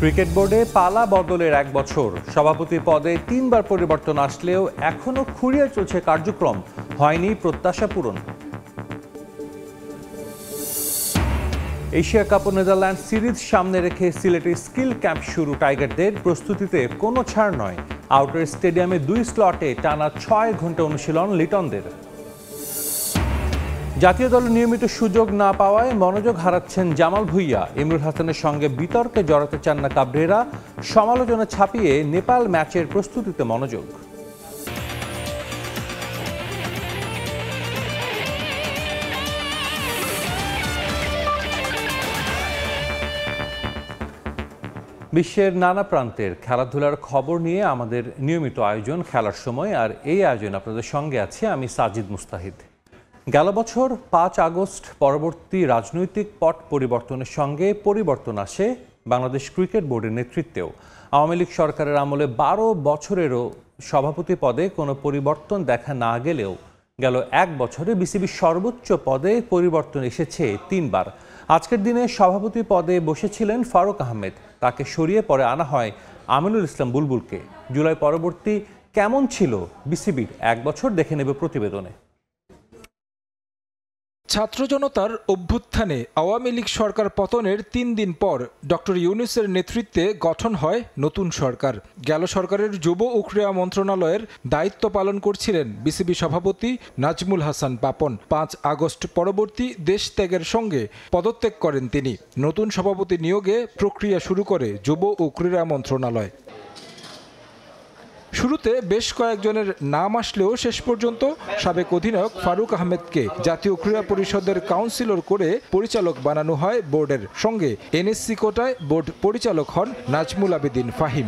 Cricket বোর্ডে পালা বদলের 1 বছর, সভাপতি পদে 3বার পরিবর্তন আসলেও এখনো খুঁড়িয়ে চলছে কার্যক্রম, হয়নি প্রত্যাশা পূরণ। এশিয়া কাপ ও নেদারল্যান্ড সিরিজ সামনে রেখে সিলেটে স্কিল ক্যাম্প শুরু টাইগারদের, প্রস্তুতিতে কোনো ছাড় নয়। আউটার স্টেডিয়ামে 2 স্লটে টানা 6 ঘন্টা অনুশীলন লিটনদের। জাতীয় দলে নিয়মিত সুযোগ না পাওয়ায় মনোযোগ হারাচ্ছেন জামাল ভুঁইয়া। ইমরুল হাসানের সঙ্গে বিতর্কে জড়াতে চান না কাবরেরা, সমালোচনা ছাপিয়ে নেপাল ম্যাচের প্রস্তুতিতে মনোযোগ। বিশ্বের নানা প্রান্তের খেলাধুলার খবর নিয়ে আমাদের নিয়মিত আয়োজন খেলার সময়, আর এই আয়োজন আপনাদের সঙ্গে আছে আমি সাজিদ মুস্তাহিদ। গেল বছর 5 আগস্ট পরবর্তী রাজনৈতিক পট পরিবর্তনের সঙ্গে পরিবর্তন আসে বাংলাদেশ ক্রিকেট বোর্ডের নেতৃত্বেও। আওয়ামী লীগ সরকারের আমলে 12 বছরেরও সভাপতি পদে কোনো পরিবর্তন দেখা না গেলেও গেল 1 বছরে বিসিবির সর্বোচ্চ পদে পরিবর্তন এসেছে 3বার। আজকের দিনে সভাপতি পদে বসেছিলেন ফারুক আহমেদ, তাকে সরিয়ে পরে আনা হয় আমিনুল ইসলাম বুলবুলকে। জুলাই পরবর্তী কেমন ছিল বিসিবির 1 বছর দেখে নেবে প্রতিবেদনে। ছাত্র জনতার অভ্যুত্থানে আওয়ামী লীগ সরকার পতনের 3 দিন পর ডক্টর ইউনূসের নেতৃত্বে গঠন হয় নতুন সরকার। গেল সরকারের যুব ও ক্রীড়া মন্ত্রণালয়ের দায়িত্ব পালন করছিলেন বিসিবি সভাপতি নাজমুল হাসান পাপন। 5 আগস্ট পরবর্তী দেশ ত্যাগের সঙ্গে পদত্যাগ করেন তিনি। নতুন সভাপতি নিয়োগে প্রক্রিয়া শুরু করে যুব ও ক্রীড়া মন্ত্রণালয়। শুরুতে বেশ কয়েকজনের নাম আসলেও শেষ পর্যন্ত সাবেক অধিনায়ক ফারুক আহমেদকে জাতীয় ক্রীড়া পরিষদের কাউন্সিলর করে পরিচালক বানানো হয় বোর্ডের। সঙ্গে এনএসসি কোটায় বোর্ড পরিচালক হন নাজমুল আবেদিন ফাহিম।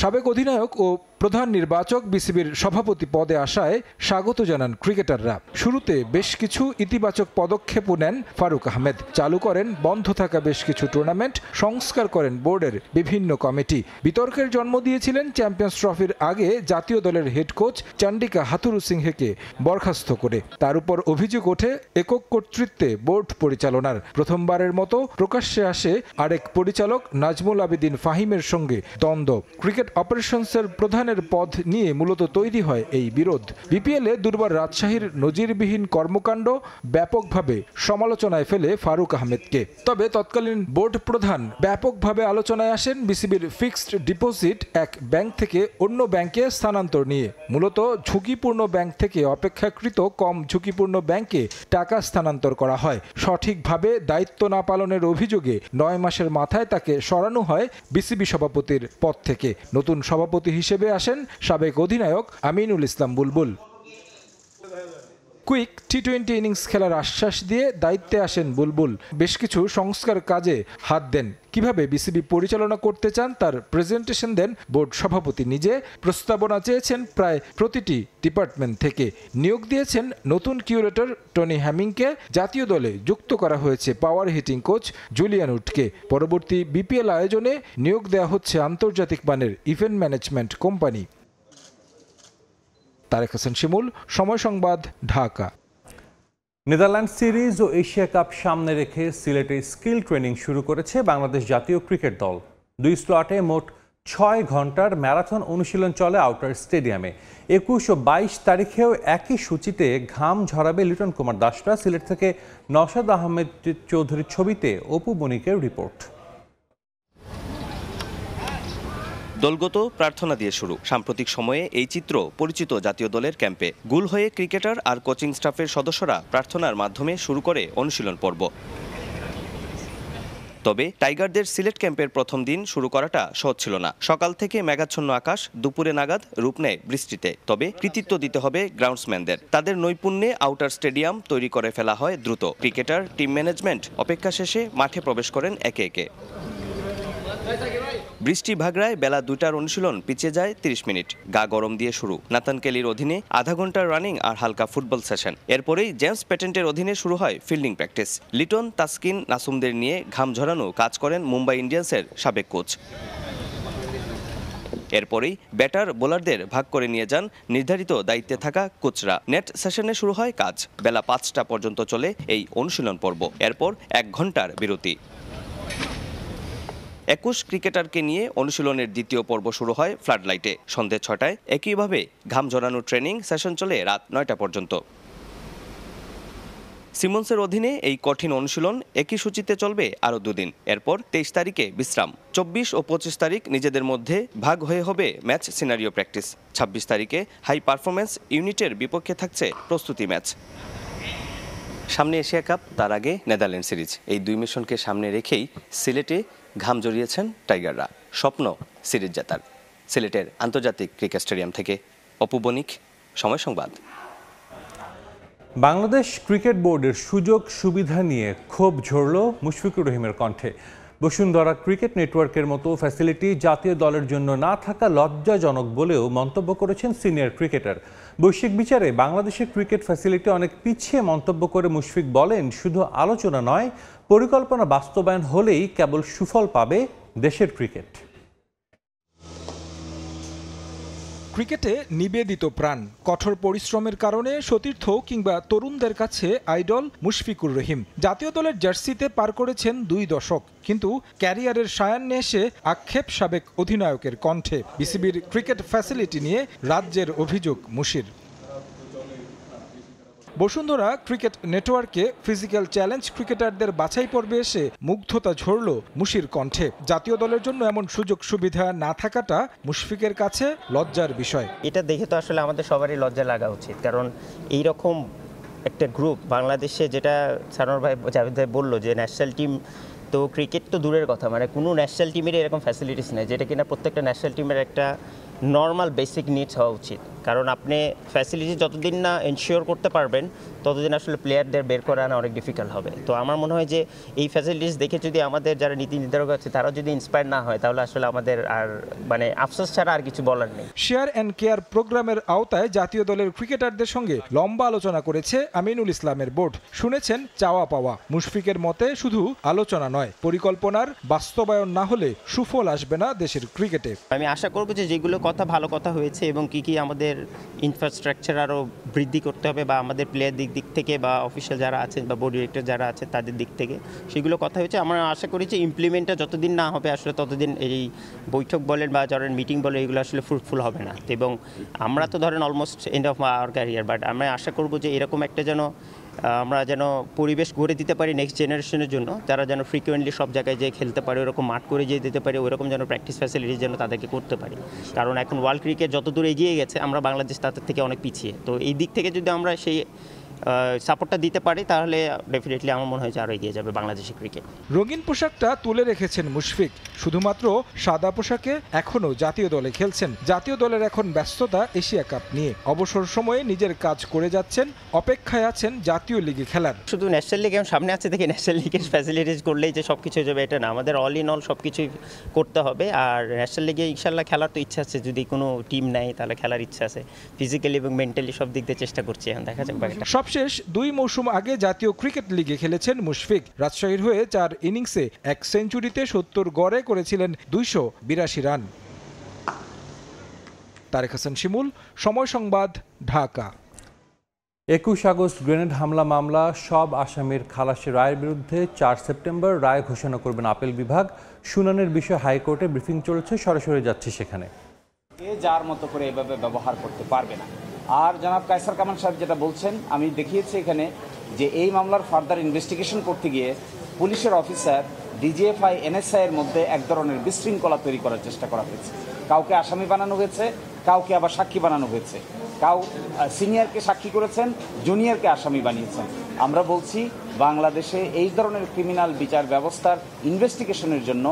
সাবেক অধিনায়ক ও প্রধান নির্বাচক বিসিবির সভাপতি পদে আসায় স্বাগত জানান ক্রিকেটাররা। শুরুতে বেশ কিছু ইতিবাচক পদক্ষেপও নেন ফারুক আহমেদ। চালু করেন বন্ধ থাকা বেশ কিছু টুর্নামেন্ট, সংস্কার করেন বোর্ডের বিভিন্ন কমিটি। বিতর্কের জন্ম দিয়েছিলেন চ্যাম্পিয়ন্স ট্রফির আগে জাতীয় দলের হেড কোচ চান্ডিকা হাথুরু সিংহেকে বরখাস্ত করে। তার উপর অভিযোগ ওঠে একক কর্তৃত্বে বোর্ড পরিচালনার। প্রথমবারের মতো প্রকাশ্যে আসে আরেক পরিচালক নাজমুল আবেদিন ফাহিমের সঙ্গে দ্বন্দ্ব। ক্রিকেট অপারেশনসের প্রধানের পদ নিয়ে মূলত তৈরি হয় এই বিরোধ। বিপিএলে দুর্বার রাজশাহীর নজিরবিহীন কর্মকাণ্ড ব্যাপকভাবে সমালোচনায় ফেলে ফারুক আহমেদকে। তবে তৎকালীন বোর্ড প্রধান ব্যাপকভাবে আলোচনায় আসেন বিসিবির ফিক্সড ডিপোজিট এক ব্যাংক থেকে অন্য ব্যাংকে স্থানান্তর নিয়ে। মূলত ঝুঁকিপূর্ণ ব্যাংক থেকে অপেক্ষাকৃত কম ঝুঁকিপূর্ণ ব্যাংকে টাকা স্থানান্তর করা হয়। সঠিকভাবে দায়িত্ব না পালনের অভিযোগে 9 মাসের মাথায় তাকে সরানো হয় বিসিবি সভাপতির পদ থেকে। নতুন সভাপতি হিসেবে আসেন সাবেক অধিনায়ক আমিনুল ইসলাম বুলবুল। কুইক টি-20 ইনিংস খেলার আশ্বাস দিয়ে দায়িত্বে আসেন বুলবুল। বেশ কিছু সংস্কার কাজে হাত দেন। কিভাবে বিসিবি পরিচালনা করতে চান তার প্রেজেন্টেশন দেন বোর্ড সভাপতি নিজে। প্রস্তাবনা চেয়েছেন প্রায় প্রতিটি ডিপার্টমেন্ট থেকে। নিয়োগ দিয়েছেন নতুন কিউরেটর টনি হ্যামিংকে। জাতীয় দলে যুক্ত করা হয়েছে পাওয়ার হিটিং কোচ জুলিয়ান উডকে। পরবর্তী বিপিএল আয়োজনে নিয়োগ দেওয়া হচ্ছে আন্তর্জাতিক মানের event management company. Tarek Hasan Shimul, Somoy Sangbad, Dhaka. Netherland series ও এশিয়া কাপ সামনে রেখে সিলেটে স্কিল ট্রেনিং শুরু করেছে বাংলাদেশ জাতীয় ক্রিকেট দল। 2 স্লটে মোট 6 ঘন্টার ম্যারাথন অনুশীলন চলে আউটার স্টেডিয়ামে। 21 ও 22 তারিখেও একই সূচিতে ঘাম ঝরাবে লিটন কুমার দাসরা। সিলেট থেকে নওশাদ আহমেদ চৌধুরীর ছবিতে অপু বণিকের রিপোর্ট। দলগত প্রার্থনা দিয়ে শুরু। সাম্প্রতিক সময়ে এই চিত্র পরিচিত জাতীয় দলের ক্যাম্পে। গোল হয়ে ক্রিকেটার আর কোচিং স্টাফের সদস্যরা প্রার্থনার মাধ্যমে শুরু করে অনুশীলন পর্ব। তবে টাইগারদের সিলেট ক্যাম্পের প্রথম দিন শুরু করাটা সহজ ছিল না। সকাল থেকে মেঘাচ্ছন্ন আকাশ, দুপুরে নাগাদ রূপ নেয় বৃষ্টিতে। তবে কৃতিত্ব দিতে হবে গ্রাউন্ডসম্যানদের। তাদের নৈপুণ্যে আউটার স্টেডিয়াম তৈরি করে ফেলা হয় দ্রুত। ক্রিকেটার, টিম ম্যানেজমেন্ট অপেক্ষা শেষে মাঠে প্রবেশ করেন একে একে। বৃষ্টি ভাগড়ায় বেলা 2টার অনুশীলন পিছিয়ে যায় 30 মিনিট। গা গরম দিয়ে শুরু। নাথান কেলির অধীনে আধা ঘন্টার রানিং আর হালকা ফুটবল সেশন। এরপরেই জেমস প্যাটেন্টের অধীনে শুরু হয় ফিল্ডিং প্র্যাকটিস। লিটন, তাসকিন, নাসুমদের নিয়ে ঘাম ঝরানো কাজ করেন মুম্বাই ইন্ডিয়ান্সের সাবেক কোচ। এরপরেই ব্যাটার বোলারদের ভাগ করে নিয়ে যান নির্ধারিত দায়িত্বে থাকা কোচরা। নেট সেশনে শুরু হয় কাজ। বেলা 5টা পর্যন্ত চলে এই অনুশীলন পর্ব। এরপর 1 ঘন্টার বিরতি। 21 ক্রিকেটারকে নিয়ে অনুশীলনের দ্বিতীয় পর্ব শুরু হয় ফ্লাডলাইটে সন্ধ্যে 6টায়। একইভাবে ঘাম ঝরানো ট্রেনিং সেশন চলে রাত 9টা পর্যন্ত। সিমন্সের অধীনে এই কঠিন অনুশীলন একই সূচিতে চলবে আরও 2 দিন। এরপর 23 তারিখে বিশ্রাম। 24 ও 25 তারিখ নিজেদের মধ্যে ভাগ হয়ে হবে ম্যাচ সিনারিও প্র্যাকটিস। 26 তারিখে হাই পারফরম্যান্স ইউনিটের বিপক্ষে থাকছে প্রস্তুতি ম্যাচ। সামনে এশিয়া কাপ, তার আগে নেদারল্যান্ড সিরিজ, এই 2 মিশনকে সামনে রেখেই সিলেটে ঘাম জড়িয়েছেন টাইগাররা। স্বপ্ন সিরিজ জেতার। সিলেটের আন্তর্জাতিক ক্রিকেট স্টেডিয়াম থেকে অপু বণিক, সময় সংবাদ। বাংলাদেশ ক্রিকেট বোর্ডের সুযোগ সুবিধা নিয়ে ক্ষোভ ঝরল মুশফিকুর রহিমের কণ্ঠে। বসুন্ধরা ক্রিকেট নেটওয়ার্কের মতো ফ্যাসিলিটি জাতীয় দলের জন্য না থাকা লজ্জাজনক বলেও মন্তব্য করেছেন সিনিয়র ক্রিকেটার। বৈশ্বিক বিচারে বাংলাদেশের ক্রিকেট ফ্যাসিলিটি অনেক পিছিয়ে মন্তব্য করে মুশফিক বলেন, শুধু আলোচনা নয়, পরিকল্পনা বাস্তবায়ন হলেই কেবল সুফল পাবে দেশের ক্রিকেট। ক্রিকেটে নিবেদিত প্রাণ, কঠোর পরিশ্রমের কারণে সতীর্থ কিংবা তরুণদের কাছে আইডল মুশফিকুর রহিম। জাতীয় দলের জার্সিতে পার করেছেন 2 দশক, কিন্তু ক্যারিয়ারের সায়ান্নে এসে আক্ষেপ সাবেক অধিনায়কের কণ্ঠে। বিসিবির ক্রিকেট ফ্যাসিলিটি নিয়ে রাজ্যের অভিযোগ মুশির। বসুন্ধরা ক্রিকেট নেটওয়ার্কে ফিজিক্যাল চ্যালেঞ্জ ক্রিকেটারদের বাছাই পর্বে এসে মুগ্ধতা ঝরল মুশির কণ্ঠে। জাতীয় দলের জন্য এমন সুযোগ সুবিধা না থাকাটা মুশফিকের কাছে লজ্জার বিষয়। এটা দেখে তো আসলে আমাদের সবারই লজ্জা লাগা উচিত, কারণ এই রকম একটা গ্রুপ বাংলাদেশে, যেটা সানোয়ার ভাই জাভেদ ভাই বললো যে ন্যাশনাল টিম, তো ক্রিকেট তো দূরের কথা, মানে কোনো ন্যাশনাল টিমেরই এরকম ফ্যাসিলিটিস নেই, যেটা কিনা প্রত্যেকটা ন্যাশনাল টিমের একটা নর্মাল বেসিক নিডস হওয়া উচিত। কারণ আপনি ফ্যাসিলিটি যতদিন না এনশিওর করতে পারবেন ততদিন আসলে প্লেয়ারদের বের করে আনা অনেক ডিফিকাল্ট হবে। তো আমার মনে হয় যে এই ফ্যাসিলিটিস দেখে যদি আমাদের যারা নীতি নির্ধারক আছে তারা যদি ইন্সপায়ার না হয়, তাহলে আসলে আমাদের আর মানে আফসোস ছাড়া আর কিছু বলার নেই। শেয়ার অ্যান্ড কেয়ার প্রোগ্রামের আওতায় জাতীয় দলের ক্রিকেটারদের সঙ্গে লম্বা আলোচনা করেছে আমিনুল ইসলামের বোর্ড। শুনেছেন চাওয়া পাওয়া। মুশফিকের মতে শুধু আলোচনা নয়, পরিকল্পনার বাস্তবায়ন না হলে সুফল আসবে না দেশের ক্রিকেটে। আমি আশা করব যে যেগুলো কথা ভালো কথা হয়েছে এবং কি আমাদের ইনফ্রাস্ট্রাকচার আরও বৃদ্ধি করতে হবে, বা আমাদের প্লেয়ার দিক থেকে বা অফিসিয়াল যারা আছেন বা বোর্ড ডিরেক্টর যারা আছে তাদের দিক থেকে সেগুলো কথা হয়েছে। আমরা আশা করি যে ইমপ্লিমেন্টটা যতদিন না হবে আসলে ততদিন এই বৈঠক বলেন বা ধরেন মিটিং বলে এগুলো আসলে ফ্রুটফুল হবে না। এবং আমরা তো ধরেন almost end of our career, but আমরা আশা করব যে এরকম একটা আমরা যেন পরিবেশ গড়ে দিতে পারি নেক্সট জেনারেশনের জন্য, তারা যেন ফ্রিকুয়েন্টলি সব জায়গায় যেয়ে খেলতে পারে, ওরকম মাঠ করে যেয়ে দিতে পারে, ওরকম যেন প্র্যাকটিস ফ্যাসিলিটি যেন তাদেরকে করতে পারি। কারণ এখন ওয়ার্ল্ড ক্রিকেট যত দূর এগিয়ে গেছে, আমরা বাংলাদেশ তাদের থেকে অনেক পিছিয়ে। তো এই দিক থেকে যদি আমরা সেই সাপোর্টটা দিতে পারি তাহলে ডেফিনেটলি আমার মনে হয় যে আরও এগিয়ে যাবে বাংলাদেশের ক্রিকেট। রঙিন পোশাকটা তুলে রেখেছেন মুশফিক, শুধুমাত্র সাদা পোশাকে এখনও জাতীয় দলে খেলছেন। জাতীয় দলের এখন ব্যস্ততা এশিয়া কাপ নিয়ে। অবসর সময়ে নিজের কাজ করে যাচ্ছেন, অপেক্ষায় আছেন জাতীয় লিগে খেলার। শুধু ন্যাশনাল লিগে সামনে আছে দেখে ন্যাশনাল লিগের ফ্যাসিলিটিস করলেই যে সব কিছু হয়ে যাবে এটা না, আমাদের অল ইন অল সব কিছুই করতে হবে। আর ন্যাশনাল লিগে ইনশাল্লাহ খেলার তো ইচ্ছা আছে, যদি কোনো টিম নেয় তাহলে খেলার ইচ্ছা আছে। ফিজিক্যালি এবং মেন্টালি সব দিক দিয়ে চেষ্টা করছি, এখন দেখা যাক বাকিটা। সবশেষ 2 মৌসুম আগে জাতীয় ক্রিকেট লিগে খেলেছেন মুশফিক। রাজশাহীর হয়ে 4 ইনিংসে 1 সেঞ্চুরিতে 70 গড়ে করেছিলেন 282 run. Tarique Hasan Shimul, Somoy Sangbad, Dhaka. 21 August grenade হামলা মামলা সব আসামির খালাসি রায়ের বিরুদ্ধে 4 সেপ্টেম্বর রায় ঘোষণা করবেন আপিল বিভাগ। শুনানির বিষয়ে হাইকোর্টে ব্রিফিং চলছে, সরাসরি যাচ্ছে সেখানে। যার মতো করে এভাবে ব্যবহার করতে পারবে না। আর জনাব কায়সার কামাল সাহেব যেটা বলছেন, আমি দেখিয়েছি এখানে যে এই মামলার ফার্দার ইনভেস্টিগেশন করতে গিয়ে পুলিশের অফিসার, ডিজিএফআই, এনএসআই এর মধ্যে এক ধরনের বিশৃঙ্খলা তৈরি করার চেষ্টা করা হয়েছে। কাউকে আসামি বানানো হয়েছে, কাউকে আবার সাক্ষী বানানো হয়েছে। সিনিয়রকে সাক্ষী করেছেন, জুনিয়রকে আসামি বানিয়েছেন। আমরা বলছি বাংলাদেশে এই ধরনের ক্রিমিনাল বিচার ব্যবস্থার ইনভেস্টিগেশনের জন্য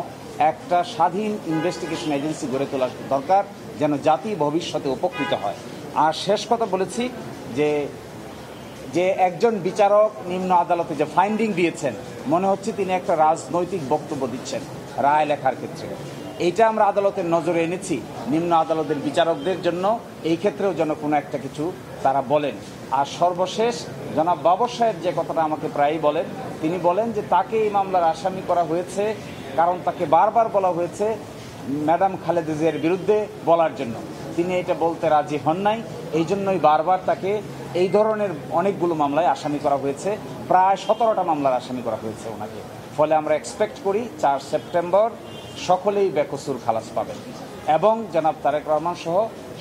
একটা স্বাধীন ইনভেস্টিগেশন এজেন্সি গড়ে তোলা দরকার, যেন জাতি ভবিষ্যতে উপকৃত হয়। আর শেষ কথা বলেছি যে একজন বিচারক নিম্ন আদালতে যে ফাইন্ডিং দিয়েছেন, মনে হচ্ছে তিনি একটা রাজনৈতিক বক্তব্য দিচ্ছেন রায় লেখার ক্ষেত্রে। এইটা আমরা আদালতের নজরে এনেছি, নিম্ন আদালতের বিচারকদের জন্য এই ক্ষেত্রেও যেন কোনো একটা কিছু তারা বলেন। আর সর্বশেষ জনাব বাবর সাহেব যে কথাটা আমাকে প্রায়ই বলেন, তিনি বলেন যে তাকে এই মামলার আসামি করা হয়েছে কারণ তাকে বারবার বলা হয়েছে ম্যাডাম খালেদা জিয়ার বিরুদ্ধে বলার জন্য। তিনি এটা বলতে রাজি হন নাই, এই জন্যই বারবার তাকে এই ধরনের অনেকগুলো মামলায় আসামি করা হয়েছে। প্রায় 17টা মামলার আসামি করা হয়েছে ওনাকে। ফলে আমরা এক্সপেক্ট করি 4 সেপ্টেম্বর সকলেই বেকসুর খালাস পাবেন এবং জনাব তারেক রহমান সহ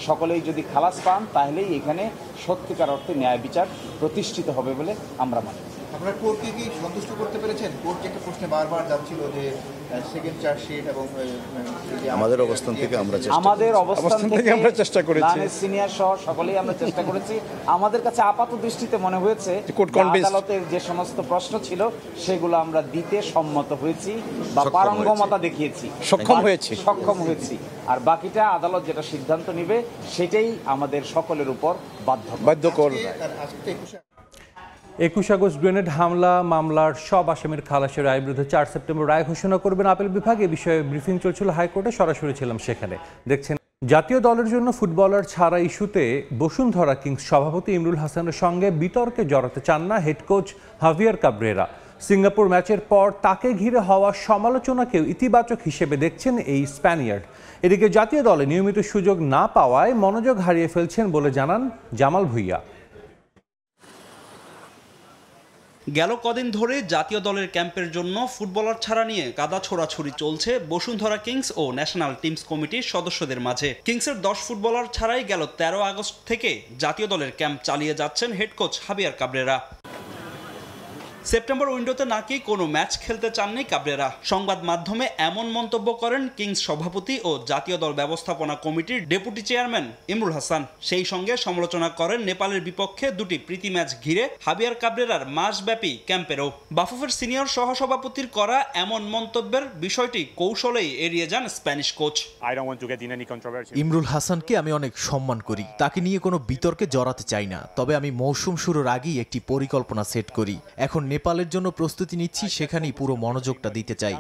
সকলেই যদি খালাস পান তাহলেই এখানে সত্যিকার অর্থে ন্যায় বিচার প্রতিষ্ঠিত হবে বলে আমরা মনে করি। আপনারা কোর্টকে কি সন্তুষ্ট করতে পেরেছেন? কোর্ট একটা প্রশ্নে বারবার যাচ্ছিল যে সেকেন্ড চার্জশিট এবং আমাদের অবস্থান থেকে আমরা চেষ্টা করেছি, সিনিয়র সহ সকলেই আমরা চেষ্টা করেছি। আমাদের কাছে আপাত দৃষ্টিতে মনে হয়েছে আদালতের যে সমস্ত প্রশ্ন ছিল সেগুলো আমরা দিতে সম্মত হয়েছি বা পারঙ্গমতা দেখিয়েছি, সক্ষম হয়েছি। আর বাকিটা আদালত যেটা সিদ্ধান্ত নেবে সেটাই আমাদের সকলের উপর বাধ্যকর। 21 আগস্ট গ্রেনেড হামলা মামলার সব আসামির খালাসের রায়ের বিরুদ্ধে 4 সেপ্টেম্বর রায় ঘোষণা করবেন আপিল বিভাগ। এ বিষয়ে ব্রিফিং চলছিল হাইকোর্টে, সরাসরি ছিলাম সেখানে। দেখছেন, জাতীয় দলের জন্য ফুটবলার ছাড়া ইস্যুতে বসুন্ধরা কিংস সভাপতি ইমরুল হাসানের সঙ্গে বিতর্কে জড়াতে চান না হেড কোচ হাভিয়ার কাবরেরা। সিঙ্গাপুর ম্যাচের পর তাকে ঘিরে হওয়া সমালোচনাকেও ইতিবাচক হিসেবে দেখছেন এই স্প্যানিয়ার্ড। এদিকে জাতীয় দলে নিয়মিত সুযোগ না পাওয়ায় মনোযোগ হারিয়ে ফেলছেন বলে জানান জামাল ভুঁইয়া। গেল কদিন ধরে জাতীয় দলের ক্যাম্পের জন্য ফুটবলার ছাড়া নিয়ে কাদা ছোড়াছুড়ি চলছে বসুন্ধরা কিংস ও ন্যাশনাল টিমস কমিটির সদস্যদের মাঝে। কিংসের 10 ফুটবলার ছাড়াই গেল 13 আগস্ট থেকে জাতীয় দলের ক্যাম্প চালিয়ে যাচ্ছেন হেড কোচ হাভিয়ার কাবরেরা। সেপ্টেম্বর উইন্ডোতে নাকি কোনো ম্যাচ খেলতে চাননি কাবরেরা। সংবাদ মাধ্যমে এমন মন্তব্য করেন কিংস সভাপতি ও জাতীয় দল ব্যবস্থাপনা কমিটির ডেপুটি চেয়ারম্যান ইমরুল হাসান। সেই সঙ্গে সমালোচনা করেন নেপালের বিপক্ষে 2টি প্রীতি ম্যাচ ঘিরে হাভিয়ার কাবরেরার মাসব্যাপী ক্যাম্পেরও। বাফুফের সিনিয়র সহসভাপতির করা এমন মন্তব্যের বিষয়টি কৌশলেই এড়িয়ে যান স্প্যানিশ কোচ। ইমরুল হাসানকে আমি অনেক সম্মান করি, তাকে নিয়ে কোনো বিতর্কে জড়াতে চাই না। তবে আমি মৌসুম শুরুর আগেই একটি পরিকল্পনা সেট করি। এখন নেপালের জন্য প্রস্তুতি নিচ্ছি, সেখানেই পুরো মনোযোগটা দিতে চাই।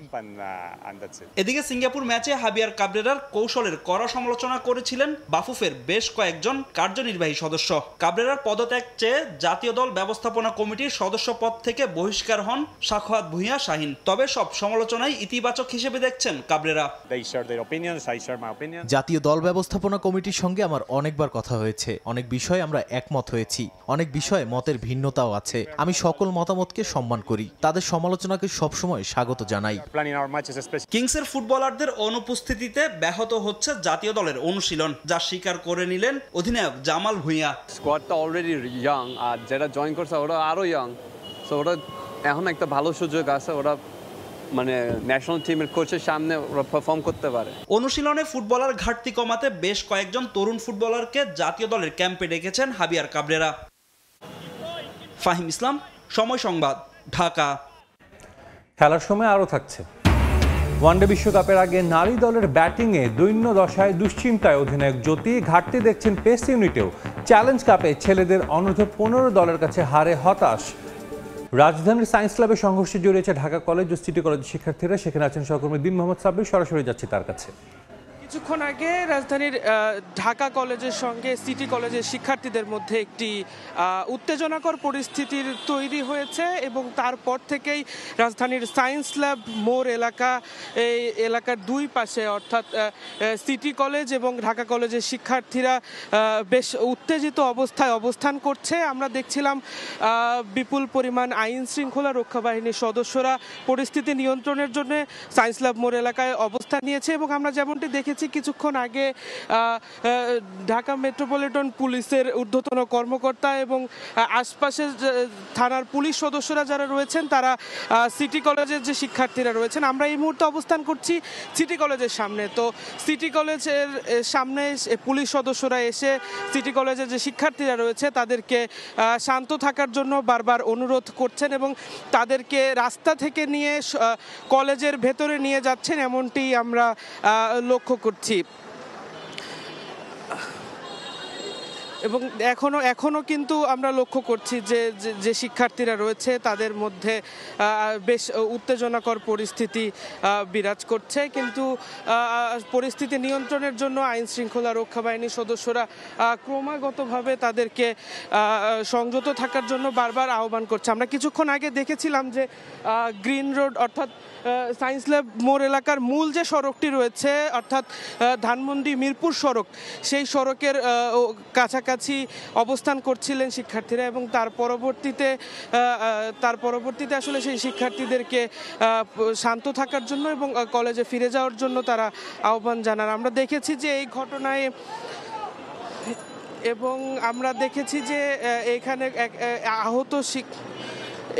এদিকে সিঙ্গাপুর ম্যাচে হাভিয়ার কাবরেরার কৌশলের কড়া সমালোচনা করেছিলেন বাফুফের বেশ কয়েকজন কার্যনির্বাহী সদস্য। কাবরেরার পদত্যাগ চেয়ে জাতীয় দল ব্যবস্থাপনা কমিটির সদস্য পদ থেকে বহিষ্কার হন সাখাওয়াত ভুঁইয়া শাহিন। তবে সব সমালোচনাই ইতিবাচক হিসেবে দেখছেন কাবরেরা। জাতীয় দল ব্যবস্থাপনা কমিটির সঙ্গে আমার অনেকবার কথা হয়েছে, অনেক বিষয়ে আমরা একমত হয়েছি, অনেক বিষয়ে মতের ভিন্নতাও আছে। আমি সকল মতামতকে সম্মান করি, তাদের সমালোচনাকে সবসময় স্বাগত জানাই। কিংসের ফুটবলারদের অনুপস্থিতিতে ব্যাহত হচ্ছে জাতীয় দলের অনুশীলন, যা স্বীকার করে নিলেন অধিনায়ক জামাল ভুঁইয়া। স্কোয়াডটা অলরেডি ইয়াং, আর যারা জয়েন করছে ওরা আরো ইয়াং, সো ওরা এখন একটা ভালো সুযোগ আছে, ওরা মানে ন্যাশনাল টিমের কোচের সামনে ওরা পারফর্ম করতে পারে। অনুশীলনে ফুটবলার ঘাটতি কমাতে বেশ কয়েকজন তরুণ ফুটবলারকে জাতীয় দলের ক্যাম্পে ডেকেছেন হাভিয়ার কাবরেরা। ফাহিম ইসলাম, সময় সংবাদ, ঢাকা। খেলার সময় আরও থাকছে। ওয়ানডে বিশ্বকাপের আগে নারী দলের ব্যাটিংয়ে দৈন্য দশায় দুশ্চিন্তায় অধিনায়ক জ্যোতি। ঘাটতি দেখছেন পেস ইউনিটেও। চ্যালেঞ্জ কাপে ছেলেদের অনূর্ধ্ব 15 দলের কাছে হারে হতাশ। রাজধানীর সায়েন্স ল্যাবে সংঘর্ষে জড়িয়েছে ঢাকা কলেজ ও সিটি কলেজের শিক্ষার্থীরা। সেখানে আছেন সহকর্মী দিন মোহাম্মদ সাব্বির, সরাসরি যাচ্ছি তার কাছে। কিছুক্ষণ আগে রাজধানীর ঢাকা কলেজের সঙ্গে সিটি কলেজের শিক্ষার্থীদের মধ্যে একটি উত্তেজনাকর পরিস্থিতির তৈরি হয়েছে এবং তারপর থেকেই রাজধানীর সায়েন্স ল্যাব মোড় এই এলাকার দুই পাশে অর্থাৎ সিটি কলেজ এবং ঢাকা কলেজের শিক্ষার্থীরা বেশ উত্তেজিত অবস্থায় অবস্থান করছে। আমরা দেখছিলাম বিপুল পরিমাণ আইন শৃঙ্খলা রক্ষা বাহিনীর সদস্যরা পরিস্থিতি নিয়ন্ত্রণের জন্য সায়েন্স ল্যাব মোড় এলাকায় অবস্থান নিয়েছে এবং আমরা যেমনটি দেখেছি কিছুক্ষণ আগে ঢাকা মেট্রোপলিটন পুলিশের ঊর্ধ্বতন কর্মকর্তা এবং আশপাশের থানার পুলিশ সদস্যরা যারা রয়েছেন তারা সিটি কলেজের যে শিক্ষার্থীরা রয়েছেন, আমরা এই মুহূর্তে অবস্থান করছি সিটি কলেজের সামনে। তো সিটি কলেজের সামনে পুলিশ সদস্যরা এসে সিটি কলেজের যে শিক্ষার্থীরা রয়েছে তাদেরকে শান্ত থাকার জন্য বারবার অনুরোধ করছেন এবং তাদেরকে রাস্তা থেকে নিয়ে কলেজের ভেতরে নিয়ে যাচ্ছেন, এমনটি আমরা লক্ষ্য করছি। এবং এখনো কিন্তু আমরা লক্ষ্য করছি যে শিক্ষার্থীরা রয়েছে তাদের মধ্যে বেশ উত্তেজনাকর পরিস্থিতি বিরাজ করছে, কিন্তু পরিস্থিতি নিয়ন্ত্রণের জন্য আইন শৃঙ্খলা রক্ষা বাহিনীর সদস্যরা ক্রমাগতভাবে তাদেরকে সংযত থাকার জন্য বারবার আহ্বান করছে। আমরা কিছুক্ষণ আগে দেখেছিলাম যে গ্রিন রোড অর্থাৎ সায়েন্স ল্যাব মোড় এলাকার মূল যে সড়কটি রয়েছে অর্থাৎ ধানমন্ডি মিরপুর সড়ক, সেই সড়কের কাছাকাছি কাছাকাছি অবস্থান করছিলেন শিক্ষার্থীরা, এবং তার পরবর্তীতে আসলে সেই শিক্ষার্থীদেরকে শান্ত থাকার জন্য এবং কলেজে ফিরে যাওয়ার জন্য তারা আহ্বান জানান। আমরা দেখেছি যে এই ঘটনায় এবং আমরা দেখেছি যে এখানে আহত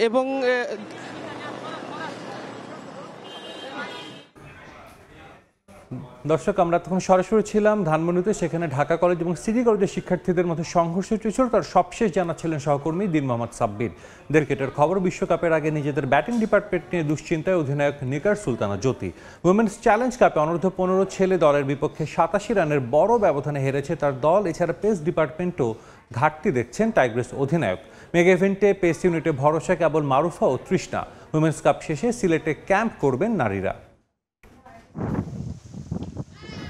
এবং দর্শক, আমরা তখন সরাসরি ছিলাম ধানমন্ডিতে, সেখানে ঢাকা কলেজ এবং সিটি কলেজের শিক্ষার্থীদের মধ্যে সংঘর্ষ চলছিল। তার সবশেষ জানাচ্ছিলেন সহকর্মী দিন মোহাম্মদ সাব্বির। ক্রিকেটের খবর, বিশ্বকাপের আগে নিজেদের ব্যাটিং ডিপার্টমেন্ট নিয়ে দুশ্চিন্তায় অধিনায়ক নিকার সুলতানা জ্যোতি। উইমেন্স চ্যালেঞ্জ কাপে অনূর্ধ্ব-15 ছেলে দলের বিপক্ষে 87 রানের বড় ব্যবধানে হেরেছে তার দল। এছাড়া পেস ডিপার্টমেন্টও ঘাটতি দেখছেন টাইগ্রেস অধিনায়ক। মেগা ইভেন্টে পেস ইউনিটে ভরসা কেবল মারুফা ও তৃষ্ণা। উইমেন্স কাপ শেষে সিলেটে ক্যাম্প করবেন নারীরা।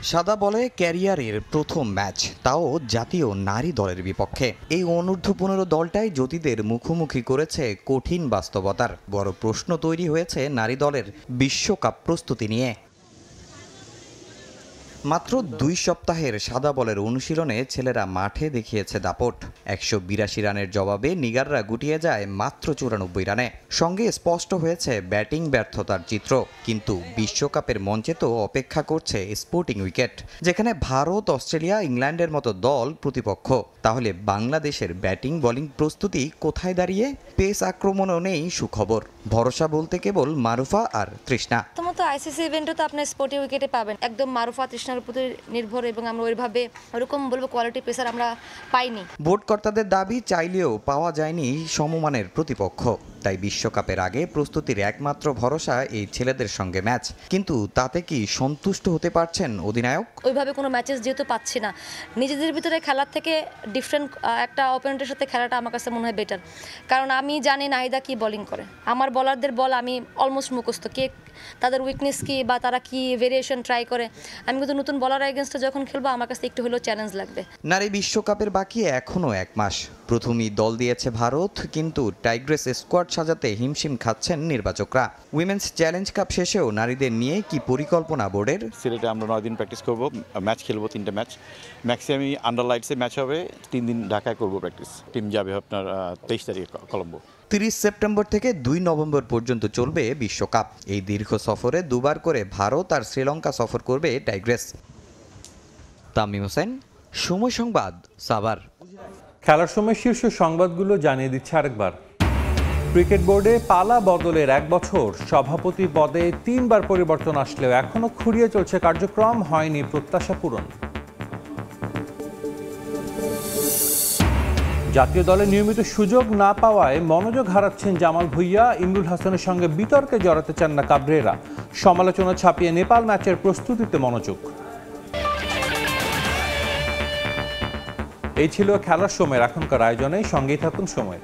সাদা বলে ক্যারিয়ারের প্রথম ম্যাচ, তাও জাতীয় নারী দলের বিপক্ষে। এই অনূর্ধ্ব-15 দলটাই জ্যোতিদের মুখোমুখি করেছে কঠিন বাস্তবতার। বড় প্রশ্ন তৈরি হয়েছে নারী দলের বিশ্বকাপ প্রস্তুতি নিয়ে। মাত্র 2 সপ্তাহের সাদা বলের অনুশীলনে ছেলেরা মাঠে দেখিয়েছে দাপট। 182 রানের জবাবে নিগাররা গুটিয়ে যায় মাত্র 94 রানে। সঙ্গে স্পষ্ট হয়েছে ব্যাটিং ব্যর্থতার চিত্র। কিন্তু বিশ্বকাপের মঞ্চে তো অপেক্ষা করছে স্পোর্টিং উইকেট, যেখানে ভারত, অস্ট্রেলিয়া, ইংল্যান্ডের মতো দল প্রতিপক্ষ। তাহলে বাংলাদেশের ব্যাটিং বোলিং প্রস্তুতি কোথায় দাঁড়িয়ে? পেস আক্রমণও নেই সুখবর। ভরসা বলতে কেবল মারুফা আর তৃষ্ণা। প্রথমত আইসিসি ইভেন্টে তো আপনার স্পোর্টিং উইকেটে পাবেন, একদম মারুফা তৃষ্ণার উপর নির্ভর, এবং আমরা ওইভাবে ওরকম বলবো কোয়ালিটি পেসার আমরা পাইনি। বোর্ড কর্তাদের দাবি, চাইলেও পাওয়া যায়নি সমমানের প্রতিপক্ষ। তাই বিশ্বকাপের আগে প্রস্তুতির একমাত্র ভরসা এই ছেলেদের সঙ্গে ম্যাচ। কিন্তু তাতে কি সন্তুষ্ট হতে পারছেন অধিনায়ক? ওইভাবে কোনো ম্যাচেস যেহেতু পাচ্ছি না, নিজেদের ভিতরে খেলার থেকে ডিফারেন্ট একটা অপোনেন্টের সাথে খেলাটা আমার কাছে মনে হয় বেটার। কারণ আমি জানি নাহিদা কি বোলিং করে, আমার বলারদের বল আমি অলমোস্ট মুখস্থ, কে তাদের উইকনেস কি বা তারা কি ভেরিয়েশন ট্রাই করে। আমি কিন্তু নতুন বলার এগেনস্টে যখন খেলবো আমার কাছে একটু হলেও চ্যালেঞ্জ লাগবে। নারী বিশ্বকাপের বাকি এখনও 1 মাস। প্রথমেই দল দিয়েছে ভারত, কিন্তু টাইগ্রেস স্কোয়াড সাজাতে হিমশিম খাচ্ছেন নির্বাচকরা। উইমেন্স চ্যালেঞ্জ কাপ শেষেও নারীদের নিয়ে কি পরিকল্পনা বোর্ডের? সিলেটে আমরা 9 দিন প্র্যাকটিস করব, ম্যাচ খেলবো 3টে ম্যাচ। ম্যাক্সিমাম আন্ডার লাইটসে ম্যাচ হবে, 3 দিন ঢাকায় করব প্র্যাকটিস। টিম যাবে আপনার 23 তারিখে কলম্বো। 30 সেপ্টেম্বর থেকে 2 নভেম্বর পর্যন্ত চলবে বিশ্বকাপ। এই দীর্ঘ সফরে 2 বার করে ভারত আর শ্রীলঙ্কা সফর করবে টাইগ্রেস। তামিম হোসেন, সময় সংবাদ, সাভার। খেলার সময় শীর্ষ সংবাদগুলো জানিয়ে দিচ্ছে আরেকবার। ক্রিকেট বোর্ডে পালা বদলের 1 বছর। সভাপতি পদে 3 বার পরিবর্তন আসলেও এখনো খুঁড়িয়ে চলছে কার্যক্রম, হয়নি প্রত্যাশা পূরণ। জাতীয় দলে নিয়মিত সুযোগ না পাওয়ায় মনোযোগ হারাচ্ছেন জামাল ভুঁইয়া। ইমরুল হাসানের সঙ্গে বিতর্কে জড়াতে চান না কাবরেরা। সমালোচনা ছাপিয়ে নেপাল ম্যাচের প্রস্তুতিতে মনোযোগ। এই ছিল খেলার সময়ের এখনকার আয়োজনে। সঙ্গেই থাকুন সময়।